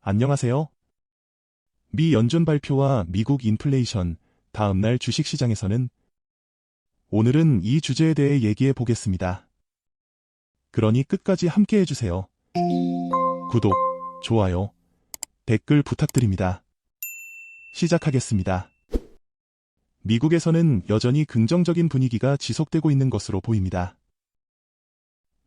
안녕하세요. 미 연준 발표와 미국 인플레이션, 다음날 주식시장에서는 오늘은 이 주제에 대해 얘기해 보겠습니다. 그러니 끝까지 함께 해주세요. 구독, 좋아요, 댓글 부탁드립니다. 시작하겠습니다. 미국에서는 여전히 긍정적인 분위기가 지속되고 있는 것으로 보입니다.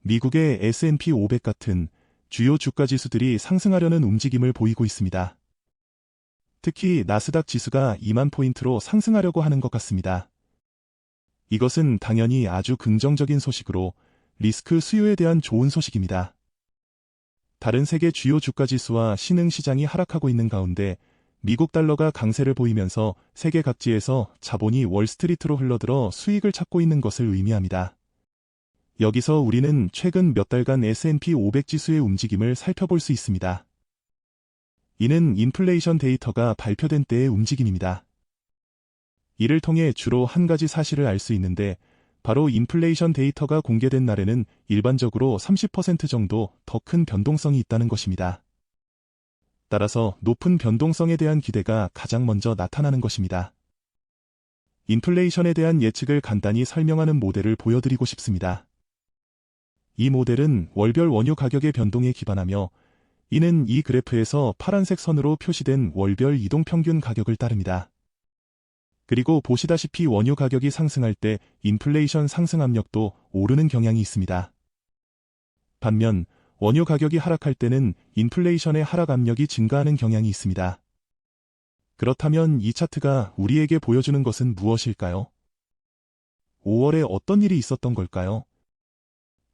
미국의 S&P 500 같은 주요 주가 지수들이 상승하려는 움직임을 보이고 있습니다. 특히 나스닥 지수가 2만 포인트로 상승하려고 하는 것 같습니다. 이것은 당연히 아주 긍정적인 소식으로 리스크 수요에 대한 좋은 소식입니다. 다른 세계 주요 주가 지수와 신흥 시장이 하락하고 있는 가운데 미국 달러가 강세를 보이면서 세계 각지에서 자본이 월스트리트로 흘러들어 수익을 찾고 있는 것을 의미합니다. 여기서 우리는 최근 몇 달간 S&P 500 지수의 움직임을 살펴볼 수 있습니다. 이는 인플레이션 데이터가 발표된 때의 움직임입니다. 이를 통해 주로 한 가지 사실을 알 수 있는데 바로 인플레이션 데이터가 공개된 날에는 일반적으로 30% 정도 더 큰 변동성이 있다는 것입니다. 따라서 높은 변동성에 대한 기대가 가장 먼저 나타나는 것입니다. 인플레이션에 대한 예측을 간단히 설명하는 모델을 보여드리고 싶습니다. 이 모델은 월별 원유 가격의 변동에 기반하며 이는 이 그래프에서 파란색 선으로 표시된 월별 이동평균 가격을 따릅니다. 그리고 보시다시피 원유 가격이 상승할 때 인플레이션 상승 압력도 오르는 경향이 있습니다. 반면 원유 가격이 하락할 때는 인플레이션의 하락 압력이 증가하는 경향이 있습니다. 그렇다면 이 차트가 우리에게 보여주는 것은 무엇일까요? 5월에 어떤 일이 있었던 걸까요?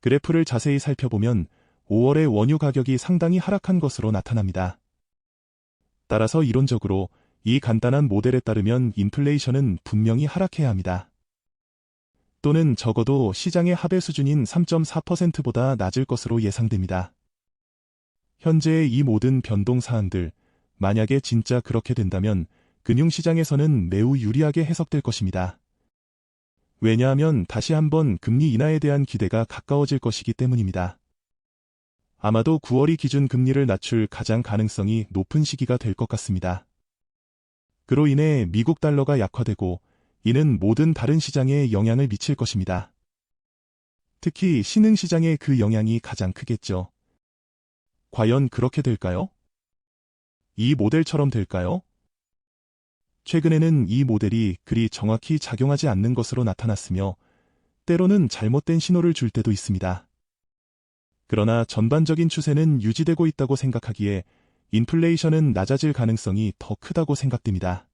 그래프를 자세히 살펴보면 5월에 원유 가격이 상당히 하락한 것으로 나타납니다. 따라서 이론적으로 이 간단한 모델에 따르면 인플레이션은 분명히 하락해야 합니다. 또는 적어도 시장의 하배 수준인 3.4%보다 낮을 것으로 예상됩니다. 현재의 이 모든 변동 사항들, 만약에 진짜 그렇게 된다면 금융시장에서는 매우 유리하게 해석될 것입니다. 왜냐하면 다시 한번 금리 인하에 대한 기대가 가까워질 것이기 때문입니다. 아마도 9월이 기준 금리를 낮출 가장 가능성이 높은 시기가 될 것 같습니다. 그로 인해 미국 달러가 약화되고 이는 모든 다른 시장에 영향을 미칠 것입니다. 특히 신흥 시장에 그 영향이 가장 크겠죠. 과연 그렇게 될까요? 이 모델처럼 될까요? 최근에는 이 모델이 그리 정확히 작용하지 않는 것으로 나타났으며 때로는 잘못된 신호를 줄 때도 있습니다. 그러나 전반적인 추세는 유지되고 있다고 생각하기에 인플레이션은 낮아질 가능성이 더 크다고 생각됩니다.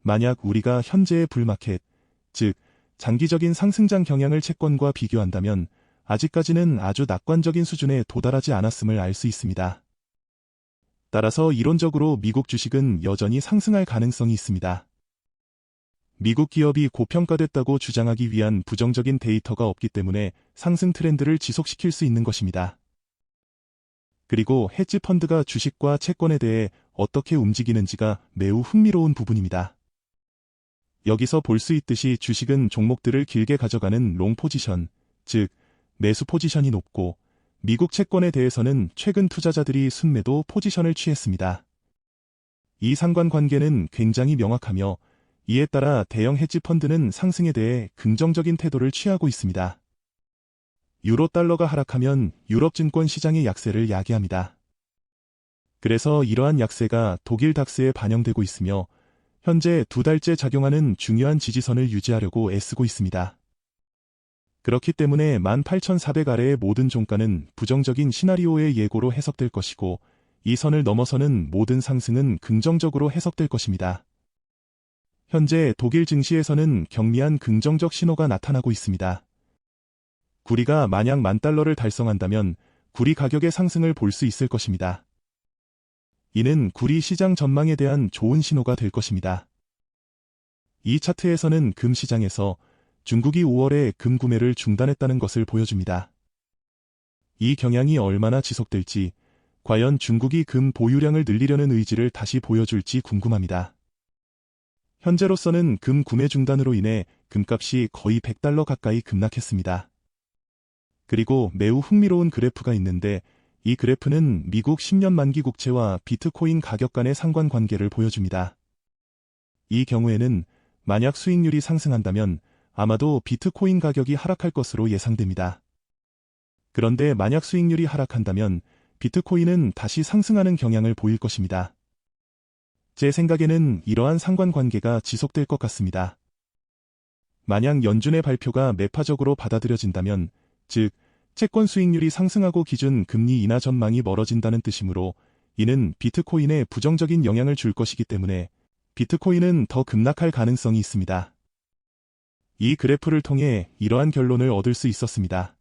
만약 우리가 현재의 불마켓, 즉 장기적인 상승장 경향을 채권과 비교한다면 아직까지는 아주 낙관적인 수준에 도달하지 않았음을 알 수 있습니다. 따라서 이론적으로 미국 주식은 여전히 상승할 가능성이 있습니다. 미국 기업이 고평가됐다고 주장하기 위한 부정적인 데이터가 없기 때문에 상승 트렌드를 지속시킬 수 있는 것입니다. 그리고 헤지 펀드가 주식과 채권에 대해 어떻게 움직이는지가 매우 흥미로운 부분입니다. 여기서 볼 수 있듯이 주식은 종목들을 길게 가져가는 롱 포지션, 즉 매수 포지션이 높고 미국 채권에 대해서는 최근 투자자들이 순매도 포지션을 취했습니다. 이 상관관계는 굉장히 명확하며 이에 따라 대형 헤지 펀드는 상승에 대해 긍정적인 태도를 취하고 있습니다. 유로 달러가 하락하면 유럽 증권 시장의 약세를 야기합니다. 그래서 이러한 약세가 독일 닥스에 반영되고 있으며 현재 2달째 작용하는 중요한 지지선을 유지하려고 애쓰고 있습니다. 그렇기 때문에 18,400 아래의 모든 종가는 부정적인 시나리오의 예고로 해석될 것이고 이 선을 넘어서는 모든 상승은 긍정적으로 해석될 것입니다. 현재 독일 증시에서는 경미한 긍정적 신호가 나타나고 있습니다. 구리가 만약 $10,000를 달성한다면 구리 가격의 상승을 볼 수 있을 것입니다. 이는 구리 시장 전망에 대한 좋은 신호가 될 것입니다. 이 차트에서는 금 시장에서 중국이 5월에 금 구매를 중단했다는 것을 보여줍니다. 이 경향이 얼마나 지속될지, 과연 중국이 금 보유량을 늘리려는 의지를 다시 보여줄지 궁금합니다. 현재로서는 금 구매 중단으로 인해 금값이 거의 $100 가까이 급락했습니다. 그리고 매우 흥미로운 그래프가 있는데 이 그래프는 미국 10년 만기 국채와 비트코인 가격 간의 상관관계를 보여줍니다. 이 경우에는 만약 수익률이 상승한다면 아마도 비트코인 가격이 하락할 것으로 예상됩니다. 그런데 만약 수익률이 하락한다면 비트코인은 다시 상승하는 경향을 보일 것입니다. 제 생각에는 이러한 상관관계가 지속될 것 같습니다. 만약 연준의 발표가 매파적으로 받아들여진다면, 즉 채권 수익률이 상승하고 기준 금리 인하 전망이 멀어진다는 뜻이므로 이는 비트코인에 부정적인 영향을 줄 것이기 때문에 비트코인은 더 급락할 가능성이 있습니다. 이 그래프를 통해 이러한 결론을 얻을 수 있었습니다.